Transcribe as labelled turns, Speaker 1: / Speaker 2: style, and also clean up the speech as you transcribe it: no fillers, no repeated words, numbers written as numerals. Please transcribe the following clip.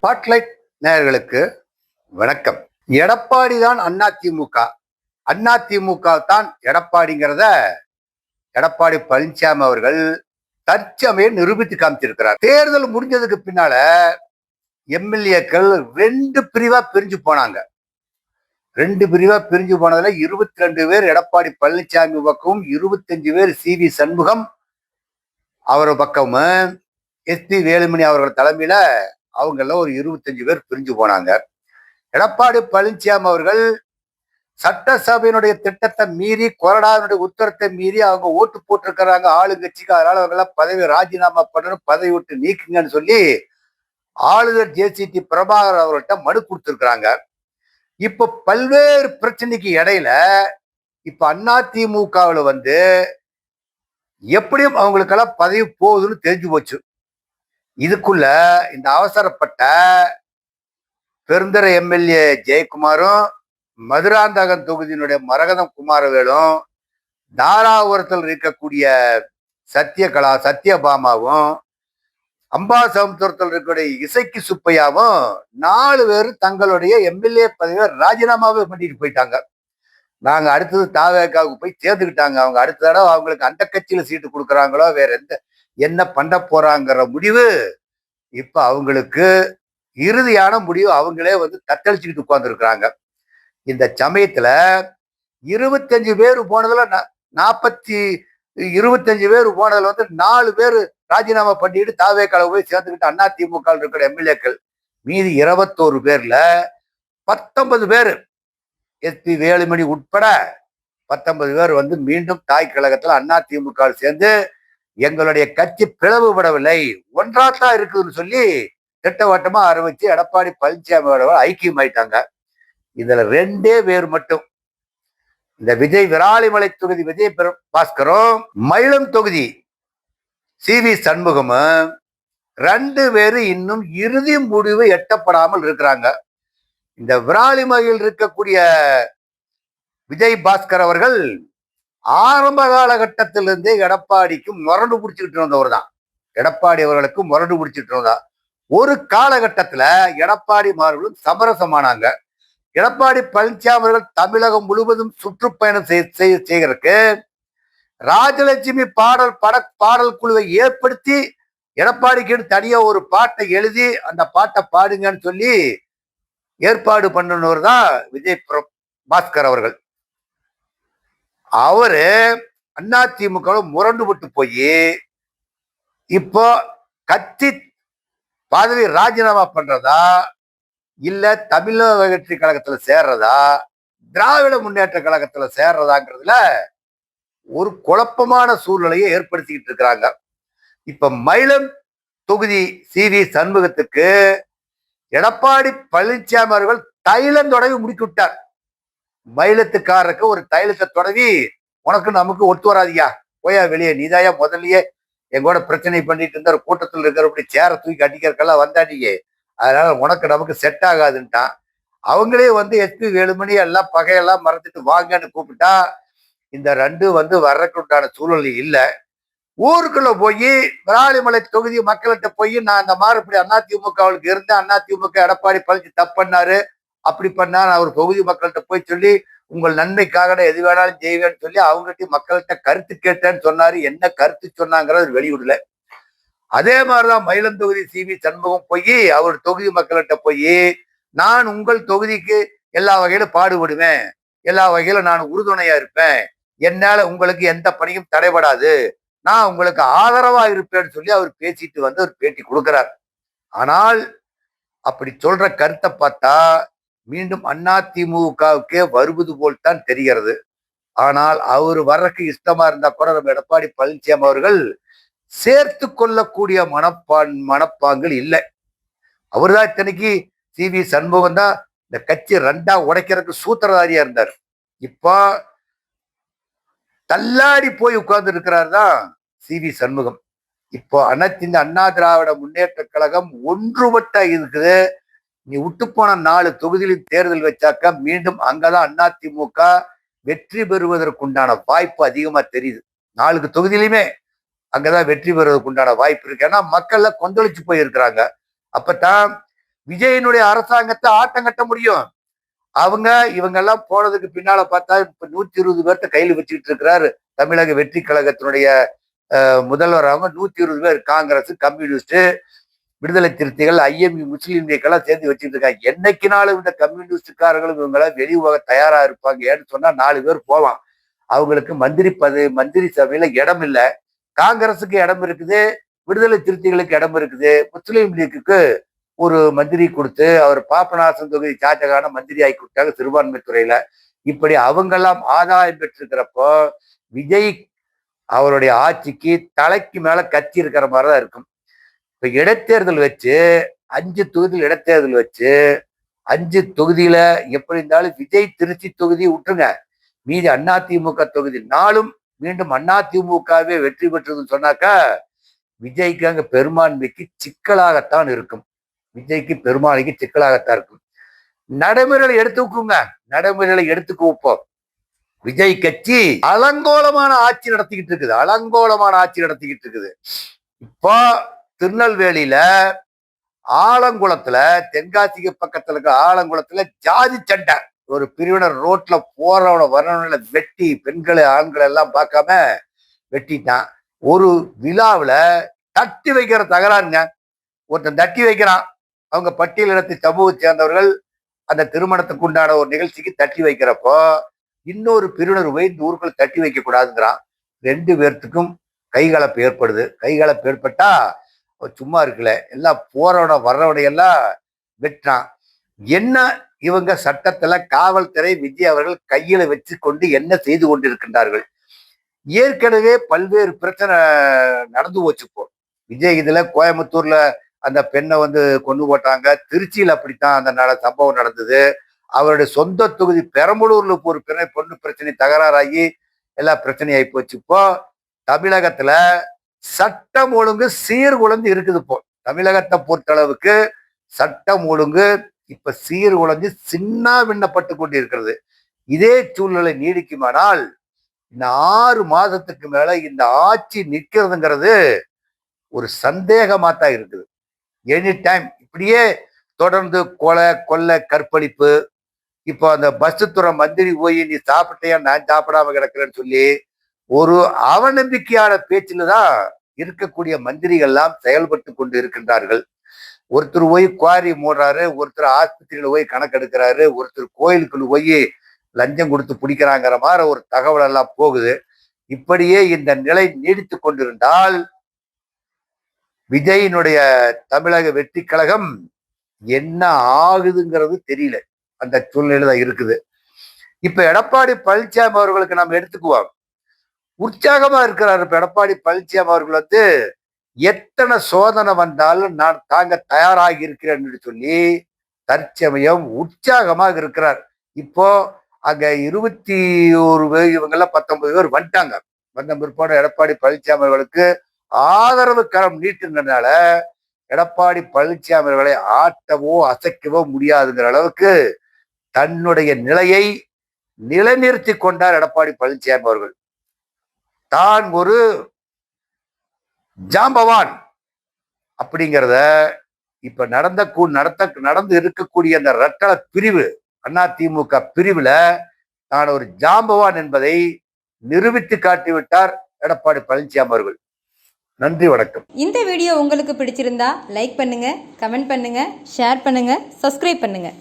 Speaker 1: Spotlight நேயர்களுக்கு வணக்கம். எடப்பாடி தான் அதிமுக, அதிமுக தான் எடப்பாடிங்கிறத எடப்பாடி பழனிசாமி அவர்கள் தற்சமயம் நிரூபித்து காமிச்சிருக்கிறார். தேர்தல் முடிஞ்சதுக்கு பின்னால எம்எல்ஏக்கள் ரெண்டு பிரிவா பிரிஞ்சு போனாங்க. ரெண்டு பிரிவா பிரிஞ்சு போனதுல 22 பேர் எடப்பாடி பழனிசாமி பக்கமும், 25 பேர் சி.வி. சண்முகம் அவர் பக்கமும், எஸ்.பி. வேலுமணி அவர்கள் தலைமையில அவங்கள ஒரு 25 பேர் பிரிஞ்சு போனாங்க. எடப்பாடி பழனிசாமி அவர்கள் சட்டசபையினுடைய திட்டத்தை மீறி, கொறடாவினுடைய உத்தரத்தை மீறி அவங்க ஓட்டு போட்டிருக்கிறாங்க ஆளுங்கட்சிக்கு. அதனால அவங்கள பதவி ராஜினாமா பண்ணணும், பதவி விட்டு நீக்குங்கன்னு சொல்லி ஆளுநர் ஜே.சி.டி. பிரபாகர் அவர்கள்ட்ட மனு கொடுத்திருக்கிறாங்க. இப்ப பல்வேறு பிரச்சனைக்கு இடையில இப்ப அதிமுகவில் எப்படியும் அவங்களுக்கெல்லாம் பதவி போகுதுன்னு தெரிஞ்சு போச்சு. இதுக்குள்ள இந்த அவசரப்பட்ட பெருந்தர எம்எல்ஏ ஜெயக்குமாரும், மதுராந்தகம் தொகுதியினுடைய மரகதம் குமாரவேலும், தாராபுரத்தில் இருக்கக்கூடிய சத்யபாமாவும், அம்பாசமுத்திரத்தில் இருக்கக்கூடிய இசைக்கு சுப்பையாவும் 4 பேர் தங்களுடைய எம்எல்ஏ பதவியை ராஜினாமாவே பண்ணிட்டு போயிட்டாங்க. நாங்க அடுத்தது தாவேக்காவுக்கு போய் சேர்ந்துக்கிட்டாங்க. அவங்க அடுத்த தடவை அவங்களுக்கு அந்த கட்சியில சீட்டு கொடுக்குறாங்களோ, வேற என்ன பண்ண போறாங்கிற முடிவு இப்ப அவங்களுக்கு இறுதியான முடிவு அவங்களே தத்தளிச்சுக்கிட்டு உட்கார்ந்துருக்கிறாங்க. இந்த சமயத்துல 25 பேர் போனதுல 25 பேர் போனதுல 4 பேர் ராஜினாமா பண்ணிட்டு தாவேக்கால போய் சேர்ந்துக்கிட்டு அதிமுக இருக்கிற எம்எல்ஏக்கள். மீதி 21 பேர்ல 19 பேர் எஸ்.பி. வேலுமணி உட்பட 19 பேர் மீண்டும் தாய் கழகத்துல அதிமுக சேர்ந்து எங்களுடைய கட்சி பிளவுபடவில்லை, ஒன்றாத்தான் இருக்குதுன்னு சொல்லி திட்டவட்டமா ஆரம்பிச்சு எடப்பாடி பழனிசாமியோட ஐக்கியமாயிட்டாங்க. இதுல 2 பேர் மட்டும், இந்த விராலிமலை தொகுதி விஜய் பாஸ்கரும், மயிலம் தொகுதி சி.வி. சண்முகமும் 2 பேரும் இன்னும் இறுதி முடிவு எட்டப்படாமல் இருக்கிறாங்க. இந்த விராலிமலையில் இருக்கக்கூடிய விஜய் பாஸ்கர் அவர்கள் ஆரம்ப காலகட்டத்திலிருந்தே எடப்பாடிக்கு முரண்டு பிடிச்சுக்கிட்டு இருந்தவர் தான். எடப்பாடி அவர்களுக்கு முரண்டு பிடிச்சிட்டு இருந்தா. ஒரு காலகட்டத்துல எடப்பாடி மார்களும் சமரசமானாங்க. எடப்பாடி பழனிசாமி அவர்கள் தமிழகம் முழுவதும் சுற்றுப்பயணம் செய்கிறதுக்கு ராஜலட்சுமி பாடல் குழுவை ஏற்படுத்தி எடப்பாடிக்கு தனியா ஒரு பாட்டை எழுதி அந்த பாட்டை பாடுங்கன்னு சொல்லி ஏற்பாடு பண்ணவர் தான் விஜய் பாஸ்கர் அவர்கள். அவரு அதிமுக முரண்டுபட்டு போய் இப்போ கட்சி பதவி ராஜினாமா பண்றதா, இல்ல தமிழக வெற்றி கழகத்துல சேர்றதா, திராவிட முன்னேற்ற கழகத்துல சேர்றதாங்கிறதுல ஒரு குழப்பமான சூழ்நிலையை ஏற்படுத்திக்கிட்டு இருக்கிறாங்க. இப்ப மயிலம் தொகுதி சி.வி. சண்முகத்துக்கு எடப்பாடி பழனிசாமி அவர்கள் தைலம் தொடங்கி முடிச்சு விட்டார். மயிலத்துக்காரருக்கு ஒரு தைலத்தை தொடங்கி, உனக்கு நமக்கு ஒத்து வராதியா, போயா வெளியே, நீதாயா முதல்லயே எங்கூட பிரச்சனை பண்ணிட்டு இருந்த ஒரு கூட்டத்தில் இருக்கிறபடி சேர தூக்கி அடிக்கிறக்கெல்லாம் வந்தாடியே, அதனால உனக்கு நமக்கு செட் ஆகாதுன்ட்டான். அவங்களே எஸ்.பி. வேலுமணி எல்லாம் பகையெல்லாம் மறந்துட்டு வாங்கன்னு கூப்பிட்டா இந்த 2 வர்றதுக்கு உண்டான சூழ்நிலை இல்லை. ஊருக்குள்ள போய் விராலிமலை தொகுதி மக்கள்கிட்ட போய், நான் அந்த மாதிரி இப்படி அதிமுகவுக்கு இருந்தேன், அதிமுக எடப்பாடி பழனிசாமி தப்பு பண்ணாரு, அப்படி பண்ணாரு, அவர் தொகுதி மக்கள்கிட்ட போய் சொல்லி உங்கள் நன்மைக்காக எது வேணாலும் செய்வேன்னு சொல்லி அவங்ககிட்ட மக்கள்கிட்ட கருத்து கேட்டேன்னு சொன்னாரு. என்ன கருத்து சொன்னாங்கிறது வெளியிடல. அதே மாதிரிதான் மயிலம் தொகுதி சி.வி. சண்முகம் போய் அவர் தொகுதி மக்கள்கிட்ட போய், நான் உங்கள் தொகுதிக்கு எல்லா வகையிலும் பாடுபடுவேன், எல்லா வகையிலும் நான் உறுதுணையா இருப்பேன், என்னால உங்களுக்கு எந்த பணியும் தடைபடாது, நான் உங்களுக்கு ஆதரவா இருப்பேன்னு சொல்லி அவர் பேசிட்டு ஒரு பேட்டி கொடுக்கிறார். ஆனால் அப்படி சொல்ற கருத்தை பார்த்தா மீண்டும் அதிமுகவுக்கே வருவது போல் தான் தெரிகிறது. ஆனால் அவர் வர்றதுக்கு இஷ்டமா இருந்தா கூட நம்ம எடப்பாடி பழனிசாமி அவர்கள் சேர்த்து கொள்ளக்கூடிய மனப்பாங்கள் இல்லை. அவர்தான் இத்தனைக்கு சி.வி. சண்முகம் தான் இந்த கட்சி 2ஆ உடைக்கிறதுக்கு சூத்திரதாரியா இருந்தார். இப்போ தள்ளாடி போய் உட்கார்ந்து இருக்கிறார் தான் சி.வி. சண்முகம். இப்போ அனைத்து அண்ணா திராவிட முன்னேற்ற கழகம் ஒன்றுபட்ட இருக்குது. நீ விட்டு போன 4 தொகுதியிலும் தேர்தல் வச்சாக்கா மீண்டும் அங்கதான் அதிமுக வெற்றி பெறுவதற்குண்டான வாய்ப்பு அதிகமா தெரியுது. 4 தொகுதியிலுமே அங்கதான் வெற்றி பெறுவதற்குண்டான வாய்ப்பு இருக்கு. ஏன்னா மக்கள்ல கொந்தளிச்சு போயிருக்கிறாங்க. அப்பதான் விஜயனுடைய அரசாங்கத்தை ஆட்டம் கட்ட முடியும். இவங்க எல்லாம் போனதுக்கு பின்னால பார்த்தா இப்ப 120 பேர்த்த கையில் வச்சுக்கிட்டு இருக்கிறாரு தமிழக வெற்றி கழகத்தினுடைய முதல்வர். அவங்க 120 பேர் காங்கிரஸ், கம்யூனிஸ்ட், விடுதலை சிறுத்தைகள், ஐஎம்இ, முஸ்லீம் லீக்கெல்லாம் சேர்ந்து வச்சுட்டு இருக்காங்க. என்னைக்குனாலும் இந்த கம்யூனிஸ்டுக்காரர்களும் இவங்களாம் வெளியுக தயாரா இருப்பாங்க. ஏன்னு சொன்னா 4 பேர் போவான். அவங்களுக்கு மந்திரி சபையில இடம் இல்லை. காங்கிரஸுக்கு இடம் இருக்குது, விடுதலை சிறுத்தைகளுக்கு இடம் இருக்குது, முஸ்லீம் லீக்குக்கு ஒரு மந்திரி கொடுத்து அவர் பாபநாசம் தொகுதி சாச்சகான மந்திரி ஆகி கொடுத்தாங்க சிறுபான்மை துறையில. இப்படி அவங்கெல்லாம் ஆதாயம் பெற்றிருக்கிறப்போ விஜய் அவருடைய ஆட்சிக்கு தலைக்கு மேல கட்சி இருக்கிற மாதிரிதான் இருக்கும். இப்ப இடைத்தேர்தல் வச்சு 5 தொகுதியில் இடைத்தேர்தல் வச்சு 5 தொகுதியில எப்படி இருந்தாலும் விஜய் திருச்சி தொகுதி விட்டுருங்க, மீதி அதிமுக தொகுதி 4ம் மீண்டும் அதிமுகவே வெற்றி பெற்றதுன்னு சொன்னாக்கா விஜய்க்கு அங்க பெரும்பான்மைக்கு சிக்கலாகத்தான் இருக்கும். விஜய்க்கு பெரும்பான்மைக்கு சிக்கலாகத்தான் இருக்கும். நடைமுறைகளை எடுத்துக்குங்க, நடைமுறைகளை எடுத்துக்கு வைப்போம். விஜய் கட்சி அலங்கோலமான ஆட்சி நடத்திக்கிட்டு இருக்குது, அலங்கோலமான ஆட்சி நடத்திக்கிட்டு இருக்குது. இப்போ திருநெல்வேலியில ஆலங்குளத்துல, தென்காசிக்கு பக்கத்துல இருக்க ஆலங்குளத்துல ஜாதி சண்டை. ஒரு பிரிவினர் ரோட்ல போறவன வரவன வெட்டி பெண்களை ஆண்களை எல்லாம் பார்க்காம வெட்டிட்டான். ஒரு விழாவில் தட்டி வைக்கிற தகராறுங்க. ஒருத்தன் தட்டி வைக்கிறான், அவங்க பட்டியலினத்தை சமூகத்தை சேர்ந்தவர்கள் அந்த திருமணத்துக்கு உண்டான ஒரு நிகழ்ச்சிக்கு தட்டி வைக்கிறப்போ இன்னொரு பிரிவினர் போய் இந்த ஊருக்குள்ள தட்டி வைக்க கூடாதுங்கிறான். 2 பேர்த்துக்கும் கைகலப்பு ஏற்படுது. கைகலப்பு ஏற்பட்டா சும்மா இருக்குல்ல, எல்லாம் போறவன வர்றவனை எல்லாம் வெட்டான். என்ன இவங்க சட்டத்துல காவல்துறை விஜய் அவர்கள் கையில வச்சு கொண்டு என்ன செய்து கொண்டிருக்கின்றார்கள்? ஏற்கனவே பல்வேறு பிரச்சனை நடந்து போச்சு. இப்போ விஜய் இதுல கோயம்புத்தூர்ல அந்த பெண்ணை கொண்டு போட்டாங்க, திருச்சியில் அப்படித்தான் அந்த சம்பவம் நடந்தது. அவருடைய சொந்த தொகுதி பெரம்பலூர்ல ஒரு பொண்ணு பிரச்சனை தகராறாகி எல்லா பிரச்சனையாகி போச்சு. இப்போ தமிழகத்துல சட்டம் ஒழுங்கு சீர்குலைந்து இருக்குது. இப்போ தமிழகத்தை பொறுத்தளவுக்கு சட்டம் ஒழுங்கு இப்ப சீர்குலைஞ்சு சின்ன விண்ணப்பட்டு கொண்டு இருக்கிறது. இதே சூழ்நிலை நீடிக்குமானால் இந்த 6 மாதத்துக்கு மேல இந்த ஆட்சி நிற்கிறதுங்கிறது ஒரு சந்தேகமா தான் இருக்குது. எனி டைம் இப்படியே தொடர்ந்து கொலை கற்பழிப்பு. இப்போ அந்த பஸ் துறை மந்திரி போய் நீ சாப்பிட்டையா, நான் சாப்பிடாம கிடக்கிறேன்னு சொல்லி ஒரு அவநம்பிக்கையான பேச்சில தான் இருக்கக்கூடிய மந்திரிகள்லாம் செயல்பட்டு கொண்டு இருக்கின்றார்கள். ஒருத்தர் போய் குவாரி மூடுறாரு, ஒருத்தர் ஆஸ்பத்திரியில போய் கணக்கெடுக்கிறாரு, ஒருத்தர் கோயிலுக்குள்ள போய் லஞ்சம் கொடுத்து பிடிக்கிறாங்கிற மாதிரி ஒரு தகவல் எல்லாம் போகுது. இப்படியே இந்த நிலை நீடித்து கொண்டிருந்தால் விஜயினுடைய தமிழக வெற்றி கழகம் என்ன ஆகுதுங்கிறது தெரியல. அந்த சூழ்நிலை தான் இருக்குது. இப்ப எடப்பாடி பழனிசாமி அவர்களுக்கு நம்ம எடுத்துக்குவோம், உற்சாகமா இருக்கிறார். இப்ப எடப்பாடி பழனிசாமி அவர்கள் எத்தனை சோதனை வந்தாலும் நான் தாங்க தயாராகி இருக்கிறேன் என்று சொல்லி தற்சமயம் உற்சாகமாக இருக்கிறார். இப்போ அங்க 21 பேர், இவங்கெல்லாம் 19 பேர் வந்துட்டாங்க. வந்த பிற்பாடு எடப்பாடி பழனிசாமி அவர்களுக்கு ஆதரவு கரம் நீட்டுனால எடப்பாடி பழனிசாமி அவர்களை ஆட்டவோ அசைக்கவோ முடியாதுங்கிற அளவுக்கு தன்னுடைய நிலையை நிலைநிறுத்தி கொண்டார் எடப்பாடி பழனிசாமி அவர்கள். தான் ஒரு ஜாம்பவான் அப்படிங்கிறத இப்ப நடந்து இருக்கக்கூடிய அந்த ரெட்டல பிரிவு, அதிமுக பிரிவுல நான் ஒரு ஜாம்பவான் என்பதை நிரூபித்து காட்டிவிட்டார் எடப்பாடி பழனிசாமி அவர்கள். நன்றி, வணக்கம்.
Speaker 2: இந்த வீடியோ உங்களுக்கு பிடிச்சிருந்தா லைக் பண்ணுங்க, கமெண்ட் பண்ணுங்க, ஷேர் பண்ணுங்க, சப்ஸ்கிரைப் பண்ணுங்க.